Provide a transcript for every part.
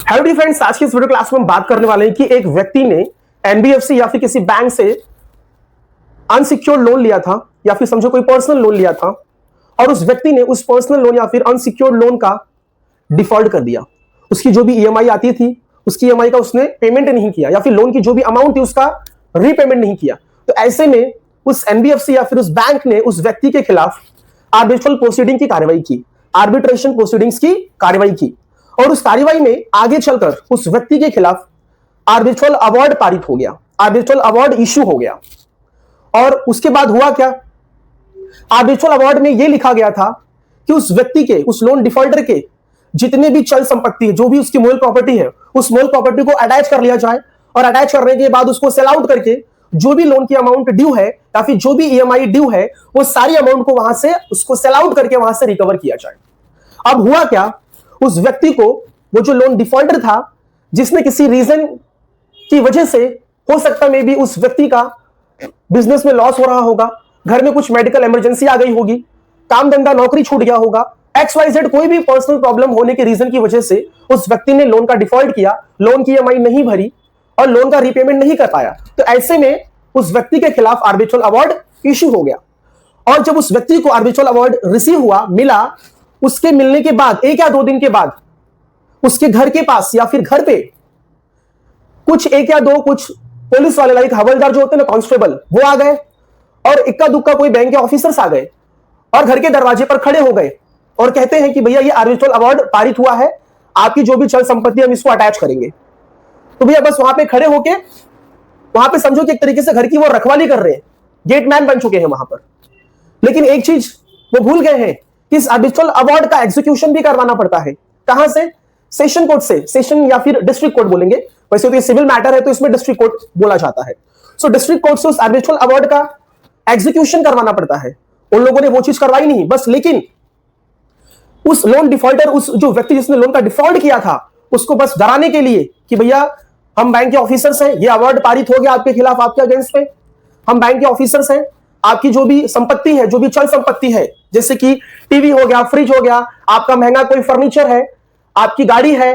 Hello D friends, आज की इस वीडियो क्लास में हम बात करने वाले हैं कि एक व्यक्ति ने एनबीएफसी या फिर किसी बैंक से अनसिक्योर्ड लोन लिया था या फिर समझो कोई पर्सनल लोन लिया था और उस व्यक्ति ने उस पर्सनल लोन या फिर अनसिक्योर्ड लोन का डिफॉल्ट कर दिया। उसकी जो भी ईएमआई आती थी उसकी ईएमआई का उसने पेमेंट नहीं किया या फिर लोन की जो भी अमाउंट थी उसका रीपेमेंट नहीं किया। तो ऐसे में उस एनबीएफसी या फिर उस बैंक ने उस व्यक्ति के खिलाफ आर्बिट्रल प्रोसीडिंग की कार्रवाई की, आर्बिट्रेशन प्रोसीडिंग्स की कार्रवाई की और उस कार्रवाई में आगे चलकर उस व्यक्ति के खिलाफ आर्बिट्रल अवार्ड पारित हो गया, आर्बिट्रल अवार्ड इश्यू हो गया। और उसके बाद हुआ क्या, आर्बिट्रल अवार्ड में यह लिखा गया था कि उस व्यक्ति के, उस लोन डिफॉल्टर के जितने भी चल संपत्ति है, जो भी उसकी मूल प्रॉपर्टी है, उस मूल प्रॉपर्टी को अटैच कर लिया जाए और अटैच करने के बाद उसको सेल आउट करके जो भी लोन की अमाउंट ड्यू है या फिर जो भी ईएमआई ड्यू है वो सारी अमाउंट को वहां से उसको सेल आउट करके वहां से रिकवर किया जाए। अब हुआ क्या, उस व्यक्ति को, वो जो लोन डिफॉल्टर था जिसने किसी रीजन की वजह से, हो सकता मे भी उस व्यक्ति का बिजनेस में लॉस हो रहा होगा, घर में कुछ मेडिकल इमरजेंसी आ गई होगी, काम धंधा नौकरी छूट गया होगा, XYZ कोई भी पर्सनल प्रॉब्लम होने के रीजन की वजह से उस व्यक्ति ने लोन का डिफॉल्ट किया, लोन की ईएमआई नहीं भरी और लोन का रीपेमेंट नहीं कर पाया। तो ऐसे में उस व्यक्ति के खिलाफ आर्बिट्रल अवार्ड इश्यू हो गया। और जब उस व्यक्ति को आर्बिट्रल अवार्ड रिसीव हुआ, मिला, उसके मिलने के बाद 1 या 2 दिन के बाद उसके घर के पास या फिर घर पे कुछ 1 या 2 कुछ पुलिस वाले, लाइक हवलदार जो होते हैं ना, कांस्टेबल, वो आ गए और इक्का दुक्का कोई बैंक के ऑफिसर्स आ गए और घर के दरवाजे पर खड़े हो गए और कहते हैं कि भैया ये आर्बिट्रल अवार्ड पारित हुआ है, आपकी जो भी चल संपत्ति हम इसको अटैच करेंगे। तो भैया बस वहां पे खड़े होके, वहां पे समझो कि एक तरीके से घर की वो रखवाली कर रहे हैं, गेटमैन बन चुके हैं वहां पर। लेकिन एक चीज वो भूल गए हैं कि इस आर्बिट्रल अवार्ड का एग्जीक्यूशन भी करवाना पड़ता है। कहां से? सेशन कोर्ट से, सेशन या फिर डिस्ट्रिक्ट कोर्ट बोलेंगे, वैसे तो ये सिविल मैटर है तो इसमें डिस्ट्रिक्ट कोर्ट बोला जाता है। सो डिस्ट्रिक्ट कोर्ट से उस आर्बिट्रल अवार्ड का एग्जीक्यूशन करवाना पड़ता है। उन लोगों ने वो चीज करवाई नहीं बस, लेकिन उस लोन डिफॉल्टर, उस जो व्यक्ति जिसने लोन का डिफॉल्ट किया था, उसको बस डराने के लिए कि भैया हम बैंक के ऑफिसर्स हैं, ये अवार्ड पारित हो गया आपके खिलाफ, आपके अगेंस्ट में, हम बैंक के ऑफिसर्स हैं, आपकी जो भी संपत्ति है, जो भी चल संपत्ति है, जैसे कि टीवी हो गया, फ्रिज हो गया, आपका महंगा कोई फर्नीचर है, आपकी गाड़ी है,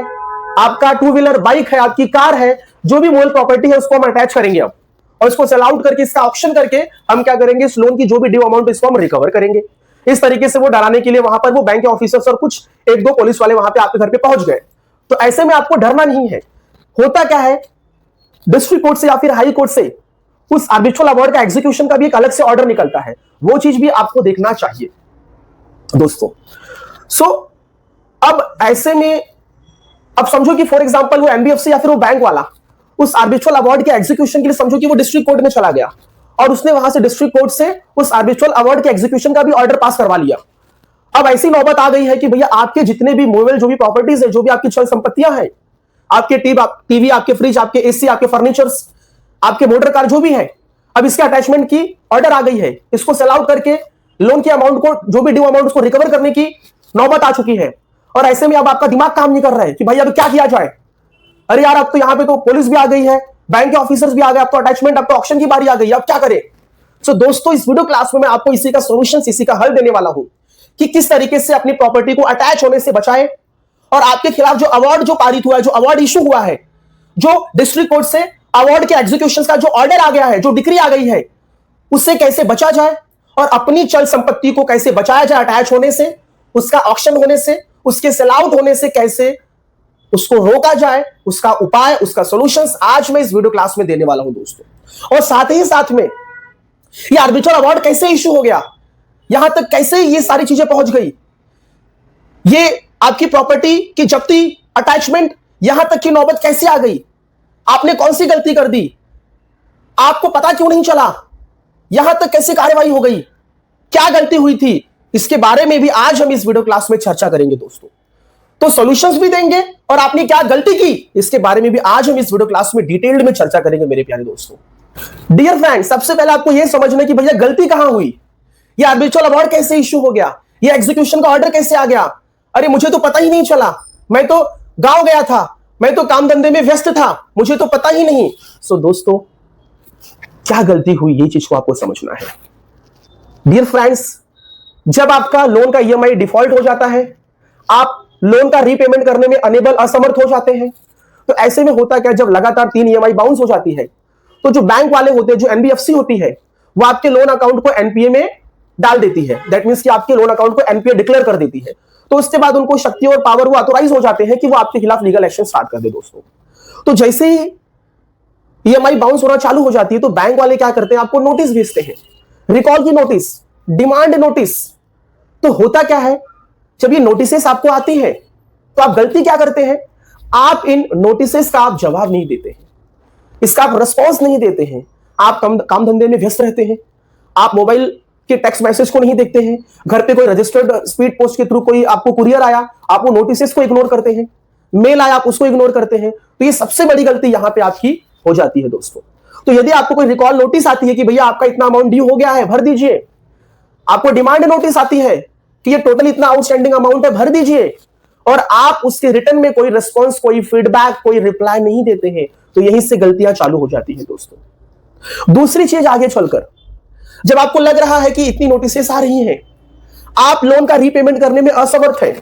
आपका 2 व्हीलर बाइक है, आपकी कार है, जो भी मूल प्रॉपर्टी है उसको हम अटैच करेंगे अब और इसको सेल आउट करके, इसका ऑक्शन करके हम क्या करेंगे, इस लोन की जो भी ड्यू अमाउंट इसको हम रिकवर करेंगे। इस तरीके से वो डराने के लिए वहां पर वो बैंक के ऑफिसर्स और कुछ 1-2 पुलिस वाले वहां पे आपके घर पे पहुंच गए। तो ऐसे में आपको डरना नहीं है। होता क्या है, डिस्ट्रिक्ट कोर्ट से या फिर हाई कोर्ट से उस आर्बिट्रल अवार्ड का एग्जीक्यूशन का भी एक अलग से ऑर्डर निकलता है, वो चीज भी आपको देखना चाहिए दोस्तों। सो अब ऐसे में अब समझो कि फॉर एग्जांपल वो एनबीएफसी या फिर वो बैंक वाला उस आर्बिट्रल अवार्ड के एग्जीक्यूशन के लिए समझो कि वो डिस्ट्रिक्ट कोर्ट में चला गया और उसने वहां से डिस्ट्रिक्ट कोर्ट से उस आर्बिट्रल अवार्ड के एग्जीक्यूशन का भी ऑर्डर पास करवा लिया। अब ऐसी नौबत आ गई है कि भैया आपके जितने भी मूवेबल जो भी प्रॉपर्टीज है, जो भी आपकी चल संपत्तियां हैं, आपके टीवी, आपके फ्रिज, आपके एसी, आपके फर्नीचर्स, आपके मोटर कार जो भी है, अब इसके अटैचमेंट की ऑर्डर आ गई है। इसको सेल आउट करके लोन की अमाउंट को, जो भी ड्यू अमाउंट, उसको रिकवर करने की नौबत आ चुकी है। और ऐसे में अब आपका दिमाग काम नहीं कर रहा है कि भाई अब क्या किया जाए। अरे यार, अब तो यहां पे तो पुलिस भी आ गई है, बैंक के ऑफिसर्स भी आ गए, अब तो अटैचमेंट, अब तो ऑक्शन की बारी आ गई, अब क्या करें। सो दोस्तों, इस वीडियो क्लास में मैं आपको इसी का सॉल्यूशन, इसी का हल देने वाला हूं कि किस तरीके से अपनी प्रॉपर्टी को अटैच होने से बचाएं और आपके खिलाफ जो अवार्ड जो पारित हुआ है, जो अवार्ड इशू हुआ है, जो डिस्ट्रिक्ट कोर्ट से अवार्ड के एग्जीक्यूशन का जो ऑर्डर आ गया है, जो डिक्री आ गई है, उससे कैसे बचा जाए और अपनी चल संपत्ति को कैसे बचाया जाए अटैच होने से, उसका ऑक्शन होने से, उसके सेल आउट होने से कैसे उसको रोका जाए, उसका उपाय, उसका सॉल्यूशंस आज मैं इस वीडियो क्लास में देने वाला हूं दोस्तों। और साथ ही साथ में ये आर्बिट्रल अवार्ड कैसे इशू हो गया, यहां तक कैसे ये सारी चीजें पहुंच गई, ये आपकी प्रॉपर्टी की जब्ती, अटैचमेंट, यहां तक की नौबत कैसे आ गई, आपने कौन सी गलती कर दी, आपको पता क्यों नहीं चला, यहां तक कैसे कार्रवाई हो गई, क्या गलती हुई थी, इसके बारे में भी आज हम इस वीडियो क्लास में चर्चा करेंगे दोस्तों। तो सॉल्यूशंस भी देंगे और आपने क्या गलती की, इसके बारे में भी आज हम इस वीडियो क्लास में डिटेल्ड में चर्चा करेंगे मेरे प्यारे दोस्तों। डियर फ्रेंड्स, सबसे पहले आपको यह समझना कि भैया गलती कहां हुई, ये आर्बिट्रल अवार्ड कैसे इशू हो गया, ये एग्जीक्यूशन का ऑर्डर कैसे आ गया। अरे मुझे तो पता ही नहीं चला, मैं तो गांव गया था, मैं तो काम धंधे में व्यस्त था, मुझे तो पता ही नहीं। सो दोस्तों, क्या गलती हुई, ये चीज को आपको समझना है। डियर फ्रेंड्स, जब आपका लोन का ईएमआई डिफॉल्ट हो जाता है, आप लोन का रीपेमेंट करने में अनेबल, असमर्थ हो जाते हैं। तो ऐसे में होता क्या, जब लगातार 3 ईएमआई बाउंस हो जाती है तो जो बैंक वाले होते हैं, जो एनबीएफसी होती है, वो आपके लोन अकाउंट को एनपीए में डाल देती है। दैट मींस कि आपके लोन अकाउंट को एनपीए डिक्लेयर कर देती है। तो उसके बाद उनको शक्ति और पावर, वो ऑथोराइज हो जाते हैं कि वो आपके खिलाफ लीगल एक्शन स्टार्ट कर दे दोस्तों। तो जैसे ही ईएमआई बाउंस होना चालू हो जाती है तो बैंक वाले क्या करते हैं, आपको नोटिस भेजते हैं, रिकॉल की नोटिस, डिमांड नोटिस। तो होता क्या है, जब ये नोटिसेस आपको आती है तो आप गलती क्या करते हैं, आप इन नोटिसेस का आप जवाब नहीं देते हैं, इसका आप रिस्पॉन्स नहीं देते हैं। आप काम धंधे में व्यस्त रहते हैं, आप मोबाइल के टेक्स्ट मैसेज को नहीं देखते हैं, घर पे कोई रजिस्टर्ड स्पीड पोस्ट के थ्रू कोई आपको कुरियर आया, आप वो नोटिसेस को इग्नोर करते हैं, मेल आया आप उसको इग्नोर करते हैं। तो ये सबसे बड़ी गलती यहां पे आपकी हो जाती है दोस्तों। तो यदि आपको कोई रिकॉल नोटिस आती है कि भैया आपका इतना अमाउंट ड्यू हो गया है, भर दीजिए, आपको डिमांड नोटिस आती है कि ये टोटल इतना आउटस्टैंडिंग अमाउंट है, भर दीजिए, और आप उसके रिटर्न में कोई रिस्पॉन्स, कोई फीडबैक, कोई रिप्लाई नहीं देते हैं, तो यहीं से गलतियां चालू हो जाती हैं दोस्तों। दूसरी चीज, आगे चलकर जब आपको लग रहा है कि इतनी नोटिसेस आ रही हैं, आप लोन का रीपेमेंट करने में असमर्थ हैं,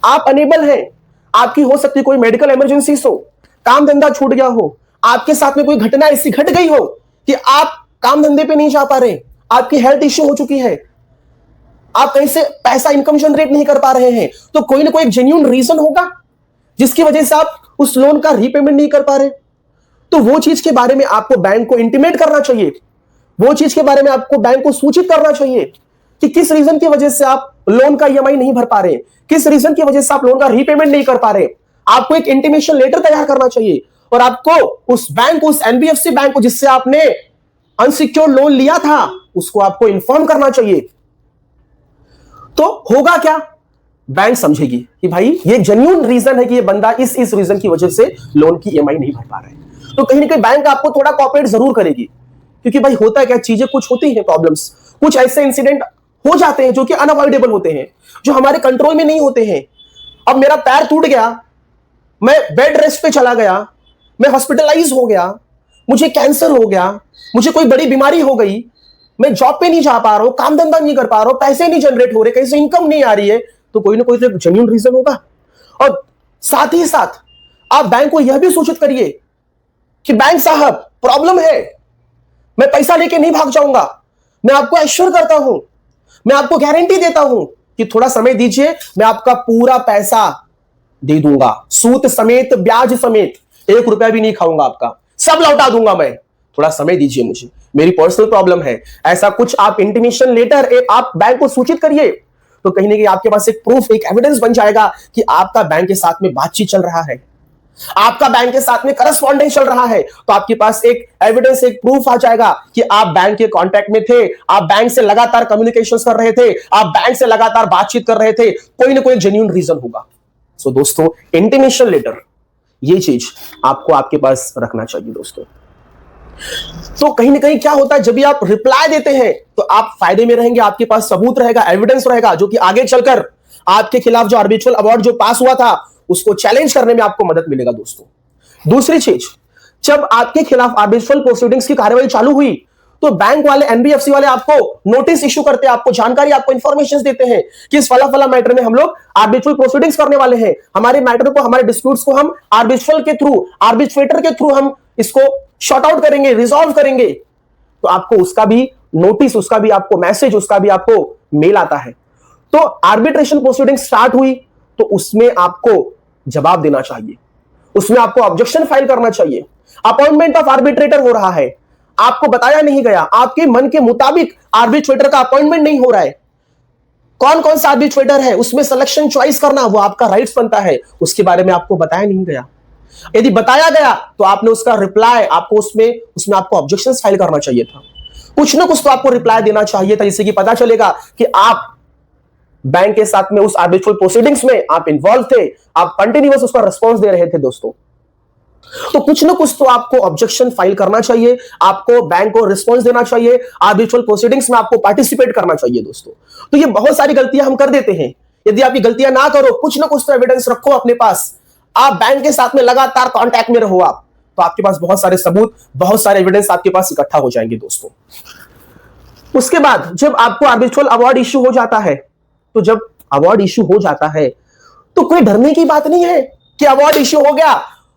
आप अनेबल हैं, आपकी हो सकती कोई मेडिकल इमरजेंसी हो, काम धंधा छूट गया हो, आपके साथ में कोई घटना ऐसी घट गई हो कि आप काम धंधे पे नहीं जा पा रहे, आपकी हेल्थ इश्यू हो चुकी है, आप कहीं से पैसा इनकम जनरेट नहीं कर पा रहे हैं, तो कोई ना कोई एक जेन्युइन रीजन होगा जिसकी वजह से आप उस लोन का रीपेमेंट नहीं कर पा रहे। तो वो चीज के बारे में आपको बैंक को इंटीमेट करना चाहिए, वो चीज के बारे में आपको बैंक को सूचित करना चाहिए कि किस रीजन की वजह से आप लोन का ईएमआई नहीं भर पा रहे, किस रीजन की वजह से आप लोन का रीपेमेंट नहीं कर पा रहे। आपको एक इंटीमेशन लेटर तैयार करना चाहिए और आपको उस बैंक को, उस एनबीएफसी बैंक को जिससे आपने अनसिक्योर्ड लोन लिया था, उसको आपको इन्फॉर्म करना चाहिए। तो होगा क्या, बैंक समझेगी कि भाई ये जेन्युइन रीजन है कि ये बंदा इस रीजन की वजह से लोन की ईएमआई नहीं भर पा रहा है। तो कहीं ना कहीं बैंक आपको थोड़ा कोऑपरेट जरूर करेगी, क्योंकि भाई होता है क्या, चीजें कुछ होती हैं, प्रॉब्लम्स, कुछ ऐसे इंसिडेंट हो जाते हैं जो कि अनअवॉइडेबल होते हैं, जो हमारे कंट्रोल में नहीं होते हैं। अब मेरा पैर टूट गया, मैं बेड रेस्ट पे चला गया, मैं हॉस्पिटलाइज हो गया, मुझे कैंसर हो गया, मुझे कोई बड़ी बीमारी हो गई, मैं जॉब पे नहीं जा पा रहा हूं, काम धंधा नहीं कर पा रहा हूं, पैसे नहीं जनरेट हो रहे, कहीं से इनकम नहीं आ रही है, तो कोई ना कोई तो जेन्युइन रीजन होगा। और साथ ही साथ आप बैंक को यह भी सूचित करिए कि बैंक साहब प्रॉब्लम है, मैं पैसा लेके नहीं भाग जाऊंगा, मैं आपको एश्योर करता हूं, मैं आपको गारंटी देता हूं कि थोड़ा समय दीजिए, मैं आपका पूरा पैसा दे दूंगा, सूद समेत, ब्याज समेत, 1 रुपया भी नहीं खाऊंगा आपका, सब लौटा दूंगा मैं, थोड़ा समय दीजिए मुझे, मेरी पर्सनल प्रॉब्लम है। ऐसा कुछ आप इंटीमेशन लेटर आप बैंक को सूचित करिए, तो कहीं ना कहीं आपके पास एक प्रूफ, एक एविडेंस बन जाएगा कि आपका बैंक के साथ में बातचीत चल रहा है, आपका बैंक के साथ में करस्पॉन्डेंस चल रहा है। तो आपके पास एक एविडेंस, एक प्रूफ आ जाएगा कि आप बैंक के कांटेक्ट में थे, आप बैंक से लगातार कम्युनिकेशंस कर रहे थे, आप बैंक से लगातार बातचीत कर रहे थे, कोई ना कोई जेन्युइन रीजन होगा। सो दोस्तों, इंटीमेशन लेटर, ये चीज आपको आपके पास रखना चाहिए दोस्तों। तो कहीं ना कहीं क्या होता है, जब भी आप रिप्लाई देते हैं तो आप फायदे में रहेंगे, आपके पास सबूत रहेगा, एविडेंस रहेगा, जो कि आगे चलकर आपके खिलाफ जो आर्बिट्रल अवार्ड जो पास हुआ था उसको चैलेंज करने में आपको मदद मिलेगा दोस्तों। दूसरी चीज, जब आपके खिलाफ आर्बिट्रल प्रोसीडिंग्स की कार्रवाई चालू हुई तो बैंक वाले, एनबीएफसी वाले आपको नोटिस इशू करते हैं, आपको जानकारी, आपको इंफॉर्मेशन देते हैं कि इस फला फला मैटर में हम लोग आर्बिट्रल प्रोसीडिंग्स करने वाले हैं, हमारे मैटर को, हमारे डिस्प्यूट्स को हम आर्बिट्रल के थ्रू, आर्बिट्रेटर के थ्रू हम इसको शॉर्ट आउट करेंगे, रिजॉल्व करेंगे। तो आपको उसका भी नोटिस, उसका भी आपको मैसेज, उसका भी आपको मेल आता है। तो आर्बिट्रेशन प्रोसीडिंग स्टार्ट हुई तो उसमें आपको जवाब देना चाहिए, उसमें आपको ऑब्जेक्शन फाइल करना चाहिए। अपॉइंटमेंट ऑफ आर्बिट्रेटर हो रहा है, आपको बताया नहीं गया, आपके मन के मुताबिक आर्बिट्रेटर का अपॉइंटमेंट नहीं हो रहा है, कौन कौन सा आर्बिट्रेटर है उसमें सिलेक्शन चॉइस करना वो आपका राइट्स बनता है, उसके बारे में आपको बताया नहीं गया। यदि बताया गया तो आपने उसका रिप्लाई, आपको उसमें आपको ऑब्जेक्शन फाइल करना चाहिए था, कुछ ना कुछ तो आपको रिप्लाई देना चाहिए था, जिससे कि पता चलेगा कि आप बैंक के साथ में उस आर्बिट्रल प्रोसीडिंग्स में आप इन्वॉल्व थे, आप कंटिन्यूअस उसका रिस्पॉन्स दे रहे थे दोस्तों। तो कुछ ना कुछ तो आपको ऑब्जेक्शन फाइल करना चाहिए, आपको बैंक को रिस्पॉन्स देना चाहिए, आर्बिट्रल प्रोसीडिंग्स में आपको पार्टिसिपेट करना चाहिए दोस्तों। तो ये बहुत सारी गलतियां हम कर देते हैं, यदि आप ये गलतियां ना करो, कुछ ना कुछ तो एविडेंस रखो अपने पास, आप बैंक के साथ में लगातार कांटेक्ट में रहो आप, तो आपके पास बहुत सारे सबूत, बहुत सारे एविडेंस आपके पास इकट्ठा हो जाएंगे दोस्तों। उसके बाद जब आपको आर्बिट्रल अवार्ड इश्यू हो जाता है, तो जब अवार्ड इश्यू हो जाता है तो कोई डरने की बात नहीं है कि अवार्ड इश्यू हो गया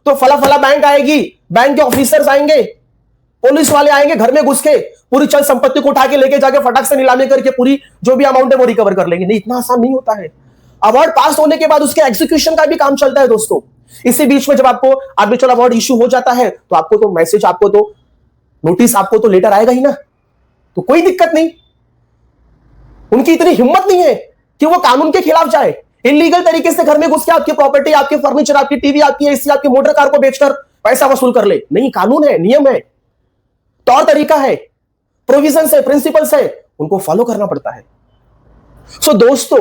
तो फला फला बैंक आएगी, बैंक के ऑफिसर्स आएंगे, पुलिस वाले आएंगे, घर में घुस के पूरी चल संपत्ति को उठा के लेके जाके फटाक से नीलामी करके पूरी जो भी अमाउंट है वो रिकवर कर लेंगे। नहीं, इतना आसान नहीं होता है। अवार्ड पास होने के बाद उसके एग्जीक्यूशन का भी काम चलता है दोस्तों। इसी बीच में जब आपको आर्बिट्रल अवार्ड इश्यू हो जाता है तो आपको तो मैसेज, आपको तो नोटिस, आपको तो लेटर आएगा ही ना, तो कोई दिक्कत नहीं। उनकी इतनी हिम्मत नहीं है कि वो कानून के खिलाफ जाए, इलीगल तरीके से घर में घुस के आपकी प्रॉपर्टी, आपके फर्नीचर, आपकी टीवी, आपकी एसी, आपकी मोटर कार को बेचकर पैसा वसूल कर ले। नहीं, कानून है, नियम है, तौर तरीका है, प्रोविजन है, प्रिंसिपल्स है, उनको फॉलो करना पड़ता है। सो दोस्तों,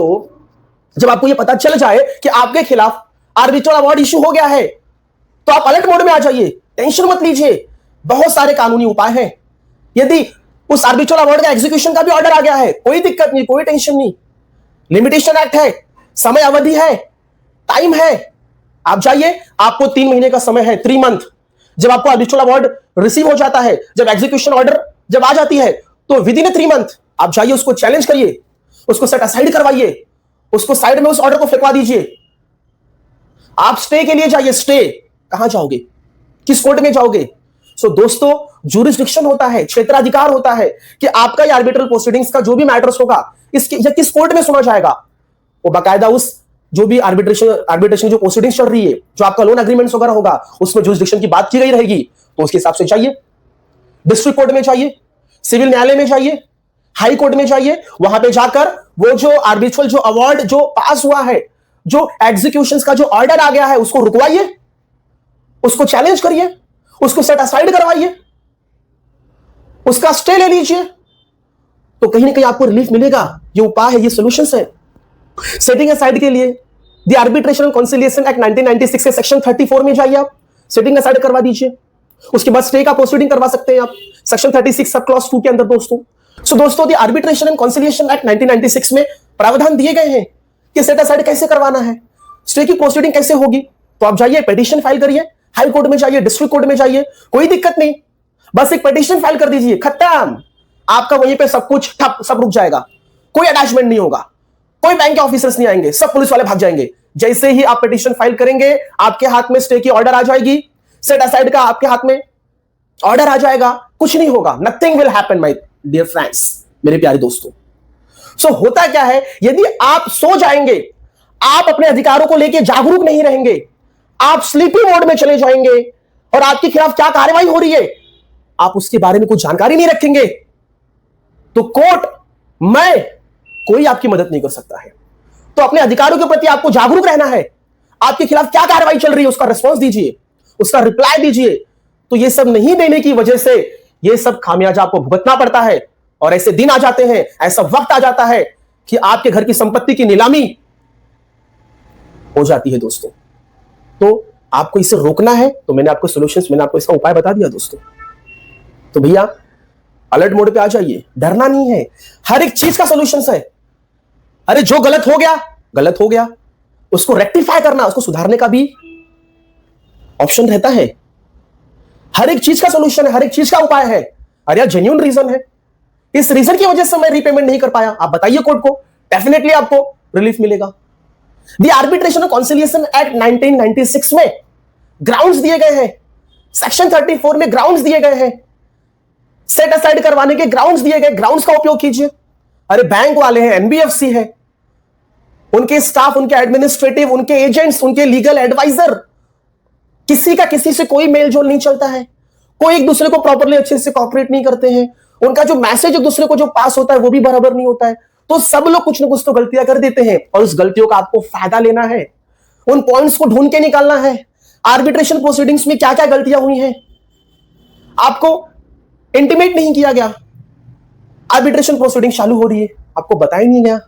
जब आपको यह पता चल जाए कि आपके खिलाफ आर्बिट्रल अवार्ड इश्यू हो गया है तो आप अलर्ट मोड में आ जाइए, टेंशन मत लीजिए। बहुत सारे कानूनी उपाय हैं। यदि उस आर्बिट्रल अवार्ड का एग्जीक्यूशन का भी ऑर्डर आ गया है, कोई दिक्कत नहीं, कोई टेंशन नहीं। लिमिटेशन एक्ट है, समय अवधि है, टाइम है। आप जाइए, आपको 3 महीने का समय है, 3 मंथ। जब आपको आर्बिट्रल अवार्ड रिसीव हो जाता है, जब एग्जीक्यूशन ऑर्डर जब आ जाती है, तो विद इन 3 मंथ आप जाइए, उसको चैलेंज करिए, उसको सेट असाइड करवाइए, उसको साइड में उस ऑर्डर को फेंकवा दीजिए। आप स्टे के लिए जाइए। स्टे कहां जाओगे, किस कोर्ट में जाओगे? सो दोस्तों, ज्यूरिसडिक्शन होता है, क्षेत्राधिकार होता है कि आपका ये आर्बिट्रल प्रोसीडिंग्स का जो भी मैटर्स होगा इसके या किस कोर्ट में सुना जाएगा, वो बाकायदा उस जो भी आर्बिट्रेशन जो प्रोसीडिंग्स चल रही है, जो आपका लोन एग्रीमेंट्स वगैरह होगा, उसमें ज्यूरिसडिक्शन की बात की गई रहेगी, तो उसके हिसाब से जाइए। डिस्ट्रिक्ट कोर्ट में जाइए, सिविल न्यायालय में जाइए, हाई कोर्ट में जाइए। वहां पे जाकर वो जो आर्बिट्रल जो अवार्ड जो पास हुआ है, जो एग्जीक्यूशंस का जो ऑर्डर आ गया है, उसको रुकवाइए, उसको चैलेंज करिए, उसको सेट असाइड करवाइए, उसका स्टे ले लीजिए, तो कहीं ना कहीं आपको रिलीफ मिलेगा। ये उपाय है, ये सॉल्यूशंस है। सेटिंग असाइड के लिए the arbitration and conciliation act 1996 के सेक्शन 34 में जाइए, आप सेटिंग असाइड करवा दीजिए। उसके बाद स्टे का प्रोसीडिंग करवा सकते हैं आप सेक्शन 36 सब क्लॉज 2 के अंदर दोस्तों। सो दोस्तों, the arbitration and conciliation act 1996 में प्रावधान दिए गए हैं कि सेट असाइड कैसे करवाना है, स्टे की प्रोसीडिंग कैसे होगी। तो आप जाइए, पिटीशन फाइल करिए, हाई कोर्ट में जाइए, डिस्ट्रिक्ट कोर्ट में जाइए, कोई दिक्कत नहीं, बस एक पिटीशन फाइल कर दीजिए, खत्म। आपका वहीं पे सब कुछ ठप, सब रुक जाएगा, कोई अटैचमेंट नहीं होगा, कोई बैंक के ऑफिसर्स नहीं आएंगे, सब पुलिस वाले भाग जाएंगे। जैसे ही आप पिटीशन फाइल करेंगे, आपके हाथ में स्टे की ऑर्डर आ जाएगी, सेट असाइड का आपके हाथ में ऑर्डर आ जाएगा, कुछ नहीं होगा, nothing will happen my dear friends, मेरे प्यारे दोस्तों। सो होता क्या है, यदि आप सो जाएंगे, आप अपने अधिकारों को लेकर जागरूक नहीं रहेंगे, आप स्लीपी मोड में चले जाएंगे और आपके खिलाफ क्या कार्रवाई हो रही है आप उसके बारे में कुछ जानकारी नहीं रखेंगे, तो कोर्ट, मैं, कोई आपकी मदद नहीं कर सकता है। तो अपने अधिकारों के प्रति आपको जागरूक रहना है। आपके खिलाफ क्या कार्रवाई चल रही है उसका रिस्पॉन्स दीजिए, उसका रिप्लाई दीजिए। तो ये सब नहीं देने की वजह से ये सब खामियाजा आपको भुगतना पड़ता है, और ऐसे दिन आ जाते हैं, ऐसा वक्त आ जाता है कि आपके घर की संपत्ति की नीलामी हो जाती है दोस्तों। तो आपको इसे रोकना है, तो मैंने आपको सॉल्यूशंस, मैंने आपको इसका उपाय बता दिया दोस्तों। तो भैया अलर्ट मोड पे आ जाइए, डरना नहीं है, हर एक चीज का सॉल्यूशंस है। अरे जो गलत हो गया, गलत हो गया, उसको रेक्टिफाई करना, उसको सुधारने का भी ऑप्शन रहता है। हर एक चीज का सॉल्यूशन है, हर एक चीज का उपाय है। अरे यार, जेन्युइन रीजन है, इस रीजन की वजह से मैं रीपेमेंट नहीं कर पाया, आप बताइए कोर्ट को, डेफिनेटली आपको रिलीफ मिलेगा। The arbitration and conciliation act 1996 में ग्राउंड्स दिए गए हैं, सेक्शन 34 में ग्राउंड्स दिए गए हैं, सेट असाइड करवाने के ग्राउंड्स दिए गए, ग्राउंड्स का उपयोग कीजिए। अरे बैंक वाले हैं, एनबीएफसी है, उनके स्टाफ, उनके एडमिनिस्ट्रेटिव, उनके एजेंट्स, उनके लीगल एडवाइजर, किसी का किसी से कोई मेल जोल नहीं चलता है, कोई एक दूसरे को प्रॉपर्ली अच्छे से कोऑपरेट नहीं करते हैं, उनका जो मैसेज एक दूसरे को जो पास होता है वो भी बराबर नहीं होता है। तो सब लोग कुछ ना कुछ तो गलतियां कर देते हैं, और उस गलतियों का आपको फायदा लेना है, उन पॉइंट्स को ढूंढ के निकालना है। आर्बिट्रेशन प्रोसीडिंग्स में क्या क्या गलतियां हुई हैं, आपको इंटीमेट नहीं किया गया, आर्बिट्रेशन प्रोसीडिंग चालू हो रही है, आपको बताया नहीं गया,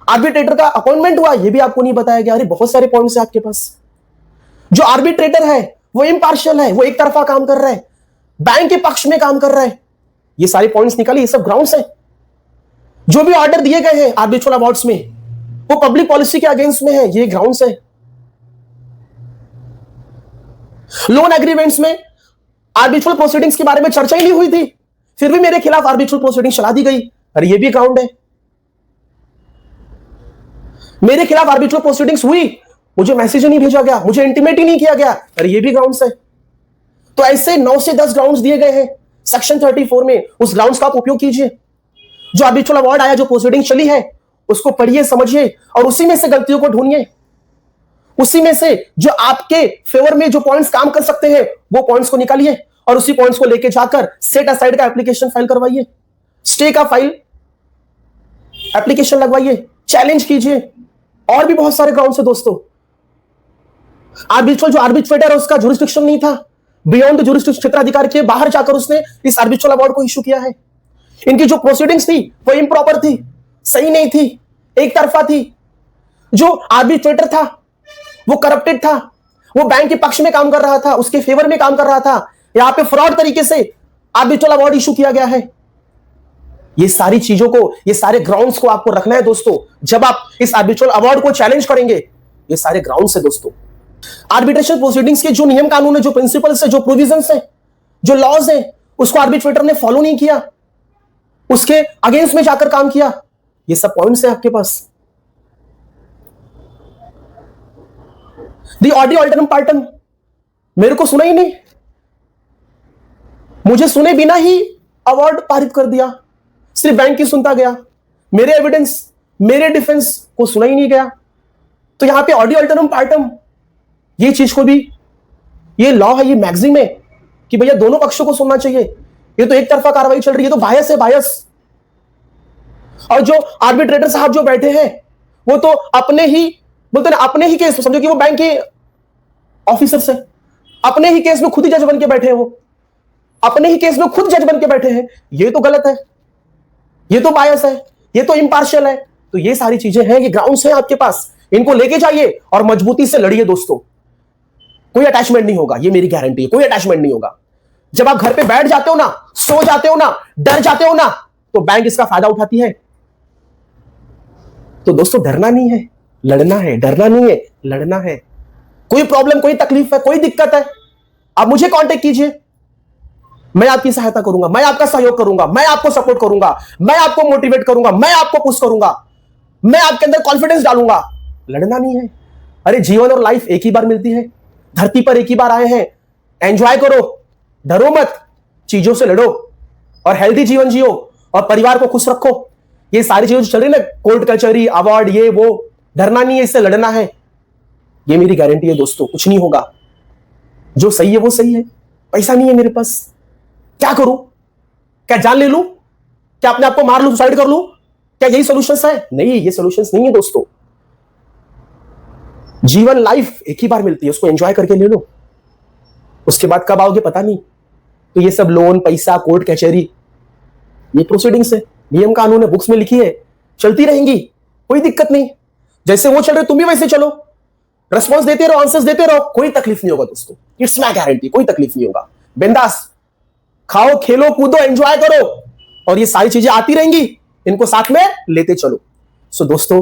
आर्बिट्रेटर का अपॉइंटमेंट हुआ, यह भी आपको नहीं बताया गया। अरे बहुत सारे पॉइंट्स है आपके पास। जो आर्बिट्रेटर है वो इम्पार्शियल है, वो एक तरफा काम कर रहा है, बैंक के पक्ष में काम कर रहा है, ये सारे पॉइंट्स निकालिए, ये सब ग्राउंड्स हैं। जो भी ऑर्डर दिए गए हैं आर्बिट्रल अवार्ड्स में, वो पब्लिक पॉलिसी के अगेंस्ट में है, ये ग्राउंड्स है। लोन एग्रीमेंट्स में आर्बिट्रल प्रोसीडिंग्स के बारे में चर्चा ही नहीं हुई थी, फिर भी मेरे खिलाफ आर्बिट्रल प्रोसीडिंग चला दी गई, अरे ये भी ग्राउंड है। मेरे खिलाफ आर्बिट्रल प्रोसीडिंग्स हुई, मुझे मैसेज नहीं भेजा गया, मुझे इंटीमेट ही नहीं किया गया, अरे ये भी ग्राउंड्स है। तो ऐसे 9 से 10 ग्राउंड्स दिए गए हैं सेक्शन 34 में, उस ग्राउंड्स का आप उपयोग कीजिए। जो आर्बिट्रल अवार्ड आया, जो प्रोसीडिंग चली है, उसको पढ़िए, समझिए और उसी में से गलतियों को ढूंढिए। उसी में से जो आपके फेवर में जो पॉइंट्स काम कर सकते हैं वो पॉइंट्स को निकालिए और उसी पॉइंट्स को लेके जाकर सेट असाइड का एप्लीकेशन फाइल करवाइए, स्टे का फाइल एप्लीकेशन लगवाइए, चैलेंज कीजिए। और भी बहुत सारे ग्राउंड्स है दोस्तों। आर्बिट्रल जो आर्बिट्रेटर है उसका जुरिस्डिक्शन नहीं था, बियॉन्ड जुरिस्डिक्शन क्षेत्राधिकार के बाहर जाकर उसने इस आर्बिट्रल अवार्ड को इशू किया है। इनकी जो प्रोसीडिंग्स थी वो इम्प्रॉपर थी, सही नहीं थी, एक तरफा थी। जो आर्बिट्रेटर था वो करप्टेड था, वो बैंक के पक्ष में काम कर रहा था, उसके फेवर में काम कर रहा था। यहां पे फ्रॉड तरीके से आर्बिट्रल अवार्ड इशू किया गया है। ये सारी चीजों को, ये सारे ग्राउंड्स को आपको रखना है दोस्तों। जब आप इस आर्बिट्रल अवार्ड को चैलेंज करेंगे, ये सारे ग्राउंड्स है दोस्तों। आर्बिट्रेशन प्रोसीडिंग्स के जो नियम कानून है, जो प्रिंसिपल्स है, जो प्रोविजंस है, जो लॉज है, उसको आर्बिट्रेटर ने फॉलो नहीं किया, उसके अगेंस्ट में जाकर काम किया। ये सब पॉइंट्स है आपके पास। दी ऑडियो अल्टरम पार्टन, मेरे को सुना ही नहीं, मुझे सुने बिना ही अवार्ड पारित कर दिया, सिर्फ बैंक की सुनता गया, मेरे एविडेंस, मेरे डिफेंस को सुना ही नहीं गया। तो यहां पे ऑडियो अल्टरम पार्टम, ये चीज को भी, ये लॉ है, ये मैक्सिम है कि भैया दोनों पक्षों को सुनना चाहिए। ये तो एक तरफा कार्रवाई चल रही है, तो बायस है, बायस। और जो आर्बिट्रेटर साहब जो बैठे हैं वो तो अपने ही बोलते ना, अपने ही केस, समझो कि वो बैंक के ऑफिसर से अपने ही केस में खुद ही जज बन के बैठे हैं, वो अपने ही केस में खुद जज बन के बैठे हैं। ये तो गलत है, ये तो बायस है, ये तो इम्पार्शियल है। तो ये सारी चीजें हैं, ये ग्राउंड्स हैं आपके पास, इनको लेके जाइए और मजबूती से लड़िए दोस्तों। कोई अटैचमेंट नहीं होगा, ये मेरी गारंटी है, कोई अटैचमेंट नहीं होगा। जब आप घर पे बैठ जाते हो ना, सो जाते हो ना, डर जाते हो ना, तो बैंक इसका फायदा उठाती है। तो दोस्तों डरना नहीं है, लड़ना है, डरना नहीं है, लड़ना है। कोई प्रॉब्लम, कोई तकलीफ है, कोई दिक्कत है, आप मुझे कांटेक्ट कीजिए, मैं आपकी सहायता करूंगा, मैं आपका सहयोग करूंगा, मैं आपको सपोर्ट करूंगा, मैं आपको मोटिवेट करूंगा, मैं आपको पुश करूंगा, मैं आपके अंदर कॉन्फिडेंस डालूंगा। लड़ना नहीं है। अरे जीवन और लाइफ एक ही बार मिलती है, धरती पर एक ही बार आए हैं, एंजॉय करो, डरो मत, चीजों से लड़ो और हेल्दी जीवन जियो और परिवार को खुश रखो। ये सारी चीजें चल रही ना, कोर्ट कचहरी, अवार्ड, ये वो, डरना नहीं है, इससे लड़ना है। ये मेरी गारंटी है दोस्तों, कुछ नहीं होगा, जो सही है वो सही है। पैसा नहीं है मेरे पास, क्या करूं? क्या जान ले लूं? क्या अपने आप को मार लूं, सुसाइड कर लूं? क्या यही सॉल्यूशंस है? नहीं, ये सॉल्यूशंस नहीं है दोस्तों। जीवन, लाइफ एक ही बार मिलती है, उसको एंजॉय करके ले लो। उसके बाद कब आओगे पता नहीं। तो ये सब लोन, पैसा, कोर्ट कचहरी, ये प्रोसीडिंग्स है, नियम कानून है, बुक्स में लिखी है, चलती रहेंगी, कोई दिक्कत नहीं। जैसे वो चल रहे तुम भी वैसे चलो, रेस्पॉन्स देते रहो, आंसर्स देते रहो, कोई तकलीफ नहीं होगा दोस्तों। इट्स माय गारंटी, कोई तकलीफ नहीं होगा। बिंदास खाओ, खेलो, कूदो, एंजॉय करो और ये सारी चीजें आती रहेंगी, इनको साथ में लेते चलो। सो दोस्तों,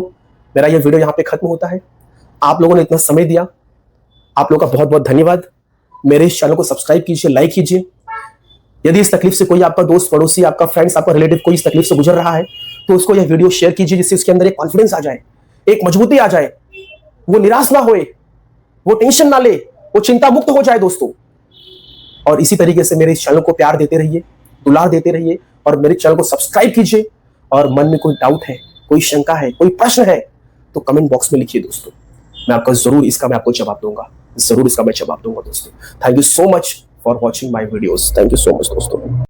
मेरा ये वीडियो यहां पे खत्म होता है। आप लोगों ने इतना समय दिया, आप लोगों का बहुत बहुत धन्यवाद। मेरे इस चैनल को सब्सक्राइब कीजिए, लाइक कीजिए। यदि इस तकलीफ से कोई आपका दोस्त, पड़ोसी, आपका फ्रेंड्स, आपका रिलेटिव कोई इस तकलीफ से गुजर रहा है तो उसको यह वीडियो शेयर कीजिए, जिससे उसके अंदर एक कॉन्फिडेंस आ जाए, एक मजबूती आ जाए, वो निराश ना होए, वो टेंशन ना ले, वो चिंता मुक्त हो जाए दोस्तों। और इसी तरीके से मेरे इस चैनल को प्यार देते रहिए, दुलार देते रहिए और मेरे चैनल को सब्सक्राइब कीजिए। और मन में कोई डाउट है, कोई शंका है, कोई प्रश्न है तो कमेंट बॉक्स में लिखिए दोस्तों, मैं आपको जरूर इसका मैं आपको जवाब दूंगा, जरूर इसका मैं जवाब दूंगा दोस्तों। Thank you so much for watching my videos, thank you so much दोस्तों।